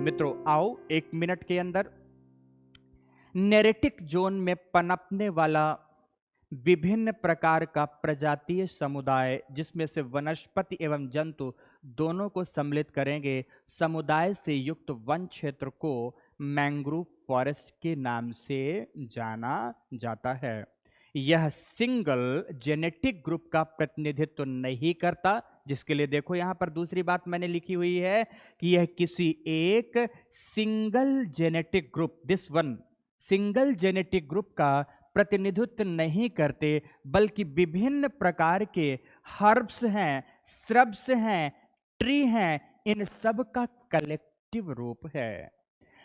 मित्रों आओ 1 मिनट के अंदर नेरेटिक जोन में पनपने वाला विभिन्न प्रकार का प्रजातीय समुदाय, जिसमें से वनस्पति एवं जंतु दोनों को सम्मिलित करेंगे, समुदाय से युक्त वन क्षेत्र को मैंग्रोव फॉरेस्ट के नाम से जाना जाता है। यह सिंगल जेनेटिक ग्रुप का प्रतिनिधित्व नहीं करता, जिसके लिए देखो यहां पर दूसरी बात मैंने लिखी हुई है कि यह किसी एक single genetic group, this one single genetic group का प्रतिनिधित्व नहीं करते, बल्कि विभिन्न प्रकार के हर्ब्स हैं, श्रब्स हैं, ट्री हैं, इन सब का कलेक्टिव रूप है।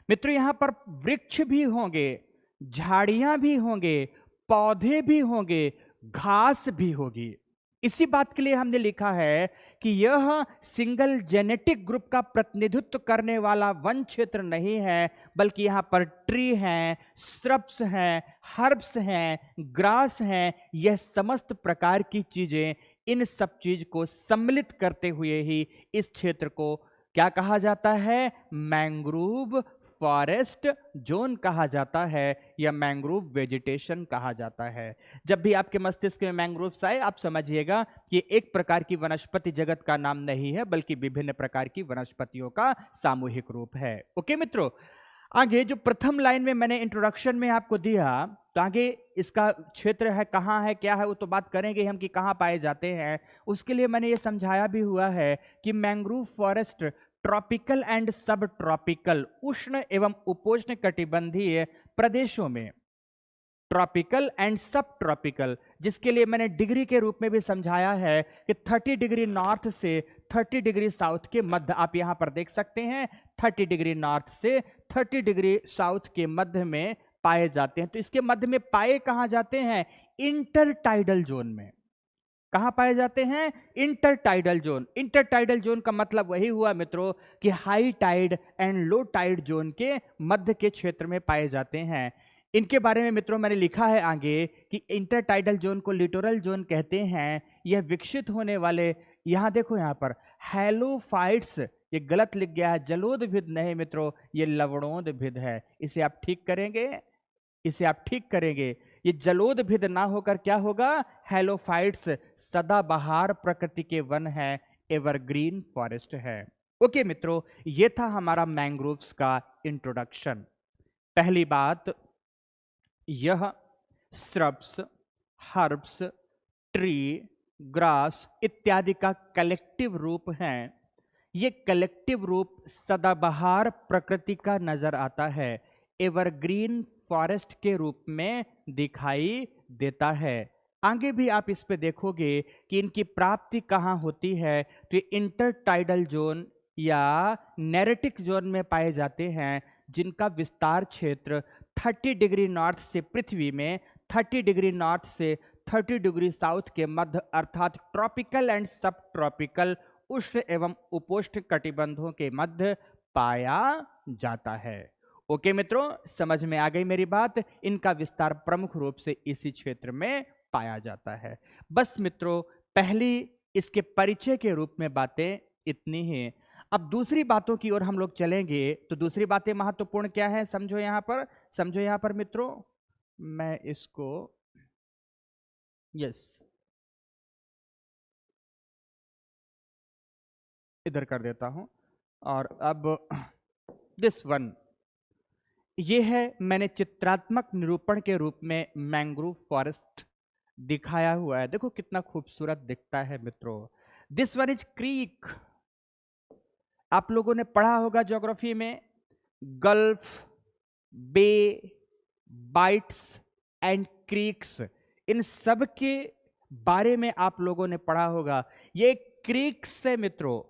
मित्रों यहां पर वृक्ष भी होंगे, झाड़ियां भी होंगे, पौधे भी होंगे, घास भी होगी। इसी बात के लिए हमने लिखा है कि यह सिंगल जेनेटिक ग्रुप का प्रतिनिधित्व करने वाला वन क्षेत्र नहीं है, बल्कि यहां पर ट्री हैं, श्रब्स हैं, हर्ब्स हैं, ग्रास हैं, यह समस्त प्रकार की चीजें, इन सब चीज को सम्मिलित करते हुए ही इस क्षेत्र को क्या कहा जाता है? मैंग्रोव फॉरेस्ट जोन कहा जाता है या मैंग्रोव वेजिटेशन कहा जाता है। जब भी आपके मस्तिष्क में मैंग्रोव्स आए, आप समझिएगा कि एक प्रकार की वनस्पति जगत का नाम नहीं है, बल्कि विभिन्न प्रकार की वनस्पतियों का सामूहिक रूप है। ओके मित्रों, आगे जो प्रथम लाइन में मैंने इंट्रोडक्शन में आपको दिया, तो आगे इसका क्षेत्र है, कहाँ है, क्या है, वो तो बात करेंगे हम कि कहाँ पाए जाते हैं। उसके लिए मैंने ये समझाया भी हुआ है कि मैंग्रोव फॉरेस्ट ट्रॉपिकल एंड सब ट्रॉपिकल, उष्ण एवं उपोष्ण कटिबंधीय प्रदेशों में, ट्रॉपिकल एंड सब ट्रॉपिकल, जिसके लिए मैंने डिग्री के रूप में भी समझाया है कि 30 डिग्री नॉर्थ से 30 डिग्री साउथ के मध्य, आप यहां पर देख सकते हैं 30 डिग्री नॉर्थ से 30 डिग्री साउथ के मध्य में पाए जाते हैं। तो इसके मध्य में पाए कहां जाते हैं? इंटरटाइडल जोन में। कहां पाए जाते हैं? Intertidal zone. इंटरटाइडल जोन का मतलब वही हुआ मित्रों कि high tide and low tide zone के मध्य के क्षेत्र में पाए जाते हैं। इनके बारे में मित्रों मैंने लिखा है आगे कि इंटरटाइडल जोन को लिटोरल जोन कहते हैं। यह विकसित होने वाले, यहां देखो यहां पर हैलोफाइट्स, ये गलत लिख गया है, जलोदभिद नहीं मित्रों, ये लवणोदभिद है। इसे आप ठीक करेंगे, इसे आप ठीक करेंगे, ये जलोदभिद ना होकर क्या होगा? हैलोफाइट्स सदाबहार प्रकृति के वन है, एवरग्रीन फॉरेस्ट है। ओके मित्रों, ये था हमारा मैंग्रोव्स का इंट्रोडक्शन। पहली बात, यह श्रब्स, हर्ब्स, ट्री, ग्रास इत्यादि का कलेक्टिव रूप है। ये कलेक्टिव रूप सदाबहार प्रकृति का नजर आता है, एवरग्रीन फॉरेस्ट के रूप में दिखाई देता है। आगे भी आप इस पे देखोगे कि इनकी प्राप्ति कहाँ होती है, तो इंटरटाइडल जोन या नेरेटिक जोन में पाए जाते हैं, जिनका विस्तार क्षेत्र 30 डिग्री नॉर्थ से पृथ्वी में 30 डिग्री नॉर्थ से 30 डिग्री साउथ के मध्य, अर्थात ट्रॉपिकल एंड सब ट्रॉपिकल, उष्ण एवं उपोष्ण कटिबंधों के मध्य पाया जाता है। ओके मित्रों, समझ में आ गई मेरी बात? इनका विस्तार प्रमुख रूप से इसी क्षेत्र में पाया जाता है। बस मित्रों, पहली इसके परिचय के रूप में बातें इतनी ही। अब दूसरी बातों की ओर हम लोग चलेंगे। तो दूसरी बातें महत्वपूर्ण क्या है, समझो यहां पर, समझो यहां पर मित्रों, मैं इसको इधर कर देता हूं। और अब दिस वन, ये है, मैंने चित्रात्मक निरूपण के रूप में मैंग्रोव फॉरेस्ट दिखाया हुआ है। देखो कितना खूबसूरत दिखता है मित्रों। This one is creek. आप लोगों ने पढ़ा होगा ज्योग्राफी में, gulf, bay, bights and creeks, इन सब के बारे में आप लोगों ने पढ़ा होगा। ये क्रीक्स है मित्रों।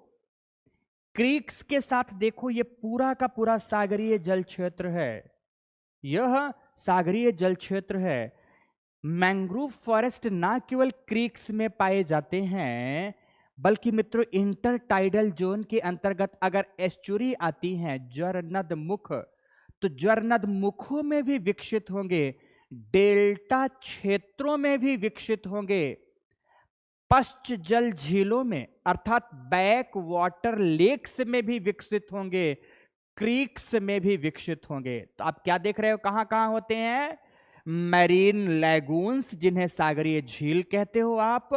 क्रीक्स के साथ देखो, ये पूरा का पूरा सागरीय जल क्षेत्र है, यह सागरीय जल क्षेत्र है। मैंग्रोव फॉरेस्ट ना केवल क्रीक्स में पाए जाते हैं, बल्कि मित्रों इंटरटाइडल जोन के अंतर्गत अगर एस्चुरी आती हैं, ज्वरनद मुख, तो ज्वरनद मुखों में भी विकसित होंगे, डेल्टा क्षेत्रों में भी विकसित होंगे, पश्च जल झीलों में अर्थात बैक वाटर लेक्स में भी विकसित होंगे, क्रीक्स में भी विकसित होंगे। तो आप क्या देख रहे हो, कहां कहां होते हैं? मैरीन लैगून्स, जिन्हें सागरीय झील कहते हो आप,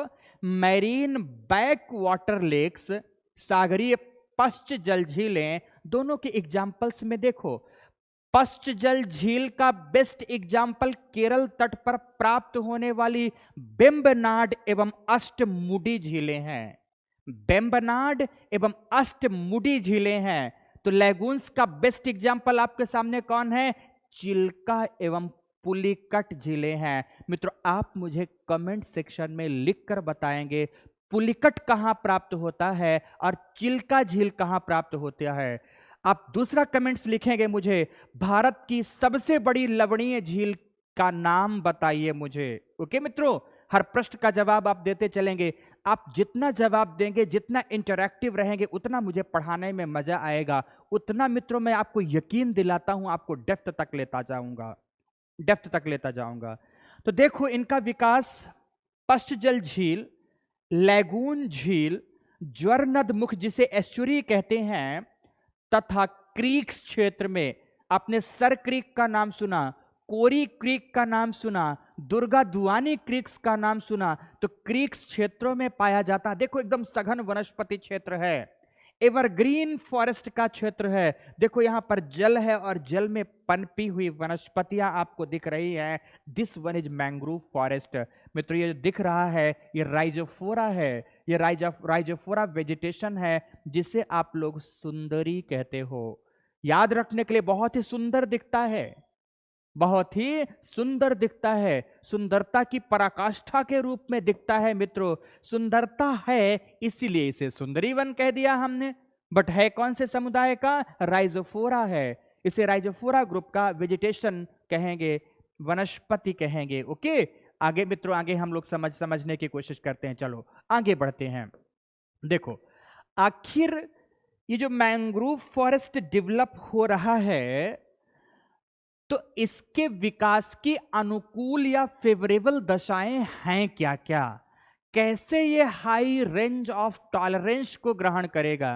मैरीन बैक वाटर लेक्स, सागरीय पश्च जल झीलें, दोनों के एग्जाम्पल्स में देखो। पश्च जल झील का बेस्ट एग्जाम्पल केरल तट पर प्राप्त होने वाली बेम्बनाड एवं अष्टमुडी झीलें हैं। बेम्बनाड एवं अष्टमुडी झीलें हैं। तो लैगून्स का बेस्ट एग्जाम्पल आपके सामने कौन है? चिल्का एवं पुलिकट झीलें हैं। मित्रों, आप मुझे कमेंट सेक्शन में लिखकर बताएंगे पुलिकट कहां प्राप्त होता है और चिल्का झील कहां प्राप्त होता है। आप दूसरा कमेंट्स लिखेंगे मुझे, भारत की सबसे बड़ी लवणीय झील का नाम बताइए मुझे। ओके मित्रों, हर प्रश्न का जवाब आप देते चलेंगे। आप जितना जवाब देंगे, जितना इंटरैक्टिव रहेंगे, उतना मुझे पढ़ाने में मजा आएगा, उतना मित्रों मैं आपको यकीन दिलाता हूं, आपको डेप्थ तक लेता जाऊंगा, डेप्थ तक लेता जाऊंगा। तो देखो, इनका विकास पश्च जल झील, लैगून झील, ज्वर नद मुख जिसे एस्चुरी कहते हैं, तथा क्रीक्स क्षेत्र में, आपने सर क्रीक का नाम सुना, कोरी क्रीक का नाम सुना, दुर्गा दुआनी क्रीक्स का नाम सुना, तो क्रीक्स क्षेत्रों में पाया जाता है। देखो, एकदम सघन वनस्पति क्षेत्र है, एवरग्रीन फॉरेस्ट का क्षेत्र है। देखो यहां पर जल है और जल में पनपी हुई वनस्पतियां आपको दिख रही है। This one is mangrove forest. मित्रों, ये जो दिख रहा है ये राइजोफोरा है, ये राइजोफोरा वेजिटेशन है, जिसे आप लोग सुंदरी कहते हो। याद रखने के लिए बहुत ही सुंदर दिखता है, बहुत ही सुंदर दिखता है, सुंदरता की पराकाष्ठा के रूप में दिखता है। मित्रों, सुंदरता है इसीलिए इसे सुंदरी वन कह दिया हमने, बट है कौन से समुदाय का? राइजोफोरा है। इसे राइजोफोरा ग्रुप का वेजिटेशन कहेंगे, वनस्पति कहेंगे। ओके, आगे मित्रों, आगे हम लोग समझने की कोशिश करते हैं। चलो आगे बढ़ते हैं। देखो, आखिर ये जो मैंग्रोव फॉरेस्ट डेवलप हो रहा है, तो इसके विकास की अनुकूल या फेवरेबल दशाएं हैं क्या क्या? कैसे ये हाई रेंज ऑफ टॉलरेंस को ग्रहण करेगा?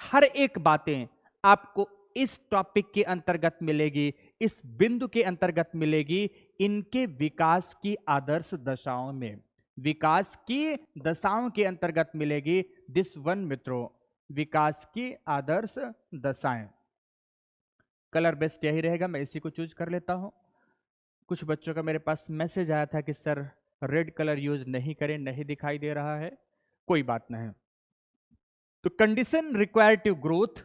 हर एक बातें आपको इस टॉपिक के अंतर्गत मिलेगी, इस बिंदु के अंतर्गत मिलेगी, इनके विकास की आदर्श दशाओं में, विकास की दशाओं के अंतर्गत मिलेगी। दिस वन मित्रों, विकास की आदर्श दशाएं। कलर बेस्ट यही रहेगा, मैं इसी को चूज कर लेता हूं। कुछ बच्चों का मेरे पास मैसेज आया था कि सर रेड कलर यूज नहीं करें, नहीं दिखाई दे रहा है, कोई बात नहीं। तो कंडीशन रिक्वायर्ड टू ग्रोथ,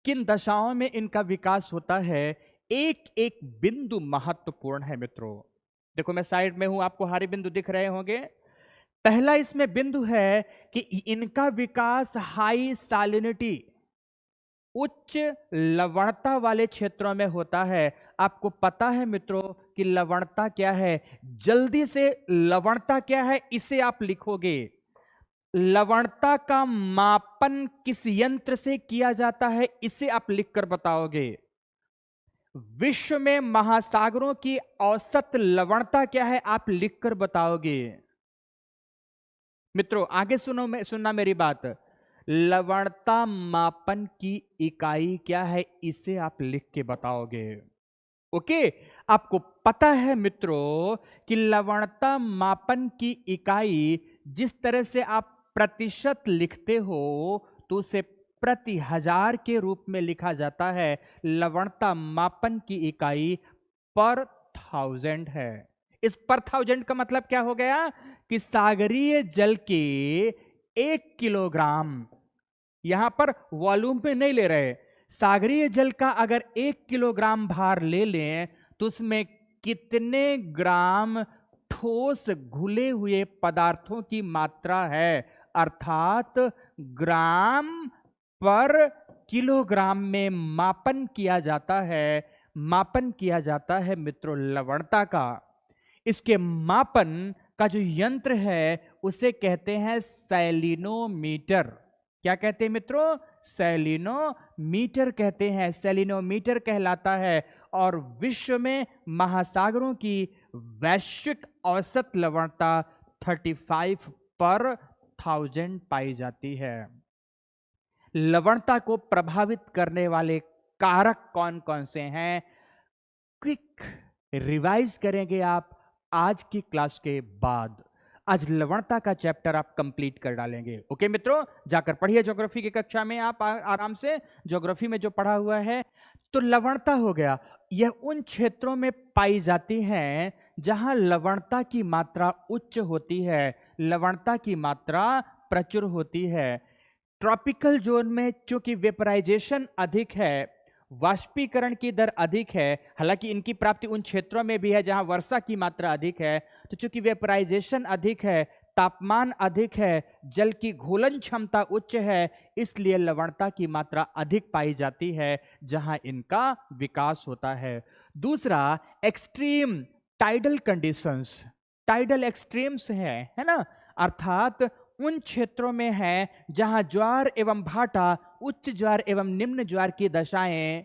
किन दशाओं में इनका विकास होता है, एक एक बिंदु महत्वपूर्ण है मित्रों। देखो मैं साइड में हूं, आपको हरे बिंदु दिख रहे होंगे। पहला इसमें बिंदु है कि इनका विकास हाई सैलिनिटी, उच्च लवणता वाले क्षेत्रों में होता है। आपको पता है मित्रों कि लवणता क्या है? जल्दी से लवणता क्या है इसे आप लिखोगे। लवणता का मापन किस यंत्र से किया जाता है इसे आप लिखकर बताओगे। विश्व में महासागरों की औसत लवणता क्या है आप लिखकर बताओगे। मित्रों आगे सुनना मेरी बात। लवणता मापन की इकाई क्या है इसे आप लिख के बताओगे। ओके, आपको पता है मित्रों कि लवणता मापन की इकाई जिस तरह से आप प्रतिशत लिखते हो तो उसे प्रति हजार के रूप में लिखा जाता है। लवणता मापन की इकाई पर थाउजेंड है। इस पर थाउजेंड का मतलब क्या हो गया कि सागरीय जल के 1 किलोग्राम, यहां पर वॉल्यूम पे नहीं ले रहे, सागरीय जल का अगर 1 किलोग्राम भार ले लें तो उसमें कितने ग्राम ठोस घुले हुए पदार्थों की मात्रा है, अर्थात ग्राम पर किलोग्राम में मापन किया जाता है, मापन किया जाता है मित्रों लवणता का। इसके मापन का जो यंत्र है उसे कहते हैं सैलिनोमीटर। क्या कहते हैं मित्रों? सैलिनोमीटर कहते हैं, सैलिनोमीटर कहलाता है। और विश्व में महासागरों की वैश्विक औसत लवणता 35 पर 1000 पाई जाती है। लवणता को प्रभावित करने वाले कारक कौन कौन से हैं, क्विक रिवाइज करेंगे आप आज की क्लास के बाद। आज लवणता का चैप्टर आप कंप्लीट कर डालेंगे। ओके मित्रों, जाकर पढ़िए ज्योग्राफी की कक्षा में आप आराम से ज्योग्राफी में जो पढ़ा हुआ है। तो लवणता हो गया, यह उन क्षेत्रों में पाई जाती है जहां लवणता की मात्रा उच्च होती है, लवणता की मात्रा प्रचुर होती है। ट्रॉपिकल जोन में चूंकि वेपराइजेशन अधिक है, वाष्पीकरण की दर अधिक है, हालांकि इनकी प्राप्ति उन क्षेत्रों में भी है जहां वर्षा की मात्रा अधिक है, तो चूंकि वेपराइजेशन अधिक है, तापमान अधिक है, जल की घोलन क्षमता उच्च है, इसलिए लवणता की मात्रा अधिक पाई जाती है जहां इनका विकास होता है। दूसरा, extreme tidal conditions, tidal extremes है ना, अर्थात उन क्षेत्रों में है जहां ज्वार एवं भाटा, उच्च ज्वार एवं निम्न ज्वार की दशाएं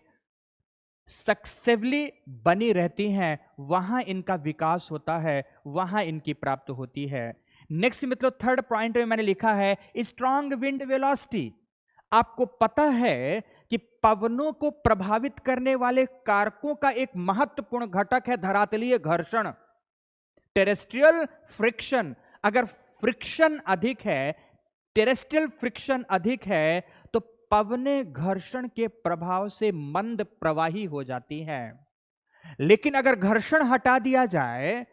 सक्सेसिवली बनी रहती हैं, वहां इनका विकास होता है, वहां इनकी प्राप्त होती है। नेक्स्ट मतलब थर्ड पॉइंट में मैंने लिखा है स्ट्रॉन्ग विंड वेलोसिटी। आपको पता है कि पवनों को प्रभावित करने वाले कारकों का एक महत्वपूर्ण घटक है धरातलीय घर्षण, टेरेस्ट्रियल फ्रिक्शन। अगर फ्रिक्शन अधिक है, टेरेस्ट्रियल फ्रिक्शन अधिक है, तो पवनें घर्षण के प्रभाव से मंद प्रवाही हो जाती हैं। लेकिन अगर घर्षण हटा दिया जाए,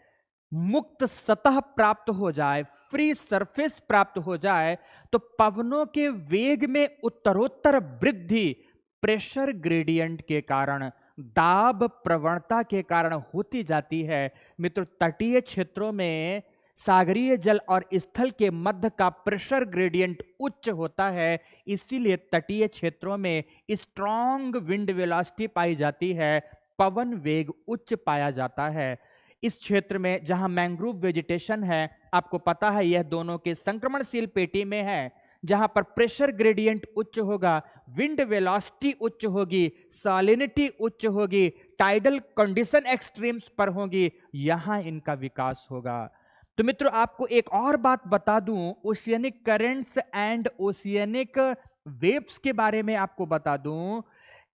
मुक्त सतह प्राप्त हो जाए, फ्री सरफेस प्राप्त हो जाए, तो पवनों के वेग में उत्तरोत्तर वृद्धि प्रेशर ग्रेडियंट के कारण, दाब प्रवणता के कारण होती जाती है। मित्रों, तटीय क्षेत्रों में सागरीय जल और स्थल के मध्य का प्रेशर ग्रेडियंट उच्च होता है, इसीलिए तटीय क्षेत्रों में स्ट्रॉन्ग विंड वेलोसिटी पाई जाती है, पवन वेग उच्च पाया जाता है। इस क्षेत्र में जहां मैंग्रोव वेजिटेशन है, आपको पता है यह दोनों के संक्रमणशील पेटी में है, जहां पर प्रेशर ग्रेडियंट उच्च होगा, विंड वेलोसिटी उच्च होगी, सैलिनिटी उच्च होगी, टाइडल कंडीशन एक्सट्रीम्स पर होगी, यहां इनका विकास होगा। तो मित्रों, आपको एक और बात बता दूं, oceanic currents and oceanic waves के बारे में आपको बता दूं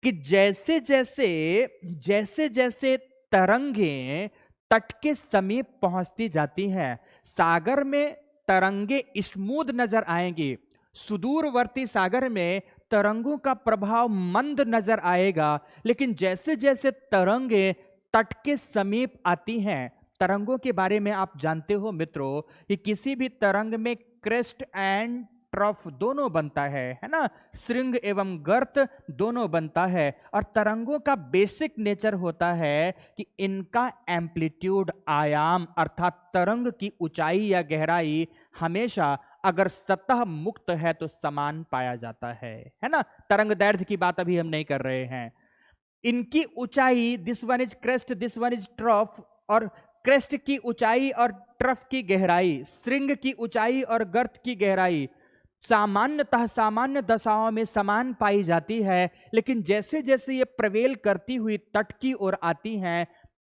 कि जैसे जैसे तरंगें तट के समीप पहुंचती जाती हैं, सागर में तरंगे स्मूथ नजर आएंगी, सुदूरवर्ती सागर में तरंगों का प्रभाव मंद नजर आएगा। लेकिन जैसे जैसे तरंगे तट के समीप आती हैं, तरंगों के बारे में आप जानते हो मित्रों कि किसी भी तरंग में क्रेस्ट एंड ट्रफ दोनों बनता है ना, श्रृंग एवं गर्त दोनों बनता है। और तरंगों का बेसिक नेचर होता है कि इनका एम्पलीट्यूड, आयाम अर्थात तरंग की ऊंचाई या गहराई हमेशा अगर सतह मुक्त है तो समान पाया जाता है ना। तरंग दैर्घ्य की बात अभी हम नहीं कर रहे हैं। इनकी ऊंचाई, this one is crest, this one is trough, और क्रेस्ट की ऊंचाई और ट्रफ की गहराई, श्रृंग की ऊंचाई और गर्त की गहराई सामान्यतः सामान्य दशाओं में समान पाई जाती है। लेकिन जैसे जैसे ये प्रवेल करती हुई तट की ओर आती हैं,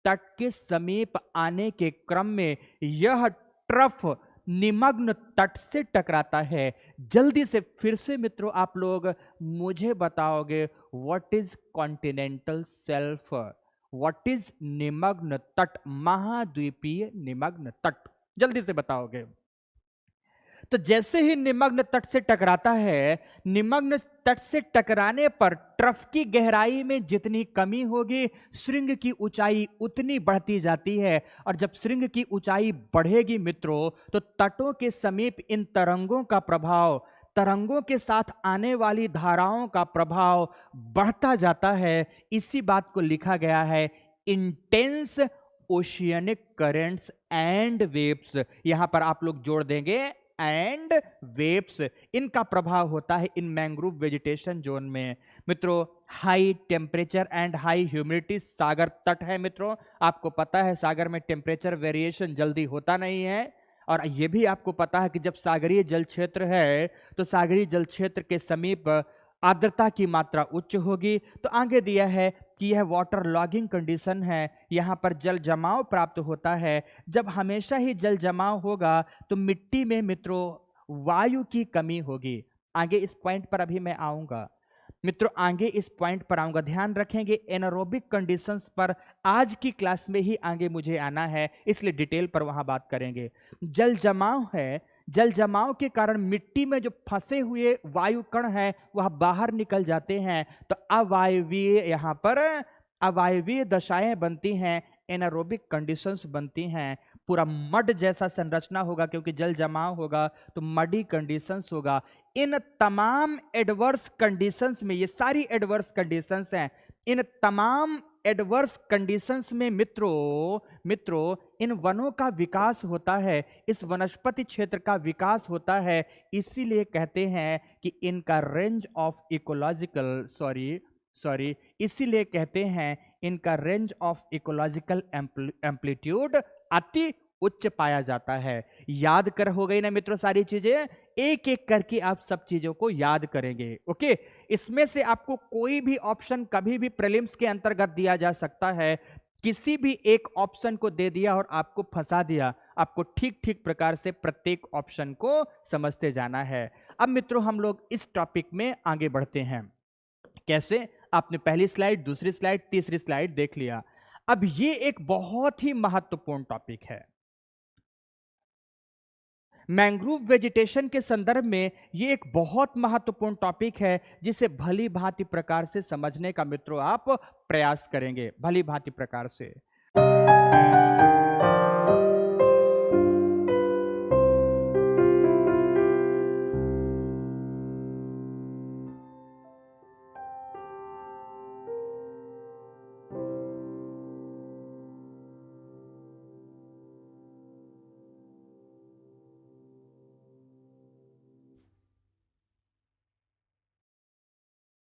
तट के समीप आने के क्रम में यह ट्रफ निमग्न तट से टकराता है। जल्दी से फिर से मित्रों आप लोग मुझे बताओगे, what is continental shelf, what is निमग्न तट, महाद्वीपीय निमग्न तट, जल्दी से बताओगे। तो जैसे ही निमग्न तट से टकराता है, निमग्न तट से टकराने पर ट्रफ की गहराई में जितनी कमी होगी, श्रृंग की ऊंचाई उतनी बढ़ती जाती है। और जब श्रृंग की ऊंचाई बढ़ेगी मित्रों, तो तटों के समीप इन तरंगों का प्रभाव, तरंगों के साथ आने वाली धाराओं का प्रभाव बढ़ता जाता है। इसी बात को लिखा गया है intense oceanic currents and waves. यहां पर आप लोग जोड़ देंगे एंड वेव्स, इनका प्रभाव होता है इन मैंग्रोव वेजिटेशन जोन में। मित्रों, high temperature and high humidity सागर तट है। मित्रों, आपको पता है सागर में टेम्परेचर वेरिएशन जल्दी होता नहीं है, और यह भी आपको पता है कि जब सागरीय जल क्षेत्र है तो सागरीय जल क्षेत्र के समीप आर्द्रता की मात्रा उच्च होगी। तो आगे दिया है कि यह वाटर लॉगिंग कंडीशन है, यहाँ पर जल जमाव प्राप्त होता है। जब हमेशा ही जल जमाव होगा तो मिट्टी में मित्रों वायु की कमी होगी। आगे इस पॉइंट पर अभी मैं आऊंगा मित्रों, आगे इस पॉइंट पर आऊंगा। ध्यान रखेंगे एनारोबिक कंडीशंस पर आज की क्लास में ही आगे मुझे आना है, इसलिए डिटेल पर वहां बात करेंगे। जल जमाव है, जल जमाव के कारण मिट्टी में जो फंसे हुए वायु कण है वह बाहर निकल जाते हैं, तो अवायवीय यहां पर अवायवीय दशाएं बनती हैं, एनारोबिक कंडीशंस बनती हैं। पूरा मड जैसा संरचना होगा, क्योंकि जल जमाव होगा तो मडी कंडीशंस होगा। इन तमाम एडवर्स कंडीशंस में, ये सारी एडवर्स कंडीशंस हैं, इन तमाम एडवर्स कंडीशंस में मित्रों इन वनों का विकास होता है, इस वनस्पति क्षेत्र का विकास होता है। इसीलिए कहते हैं कि इनका रेंज ऑफ इकोलॉजिकल सॉरी इसीलिए कहते हैं इनका रेंज ऑफ इकोलॉजिकल एम्पलीट्यूड अति उच्च पाया जाता है। याद कर हो गई ना मित्रों सारी चीजें, एक एक करके आप सब चीजों को याद करेंगे। ओके, इसमें से आपको कोई भी ऑप्शन कभी भी प्रीलिम्स के अंतर्गत दिया जा सकता है। किसी भी एक ऑप्शन को दे दिया और आपको फंसा दिया, आपको ठीक ठीक प्रकार से प्रत्येक ऑप्शन को समझते जाना है। अब मित्रों हम लोग इस टॉपिक में आगे बढ़ते हैं। कैसे? आपने पहली स्लाइड, दूसरी स्लाइड, तीसरी स्लाइड देख लिया। अब ये एक बहुत ही महत्वपूर्ण टॉपिक है। मैंग्रोव वेजिटेशन के संदर्भ में ये एक बहुत महत्वपूर्ण टॉपिक है, जिसे भली भांति प्रकार से समझने का मित्रों आप प्रयास करेंगे, भली भांति प्रकार से।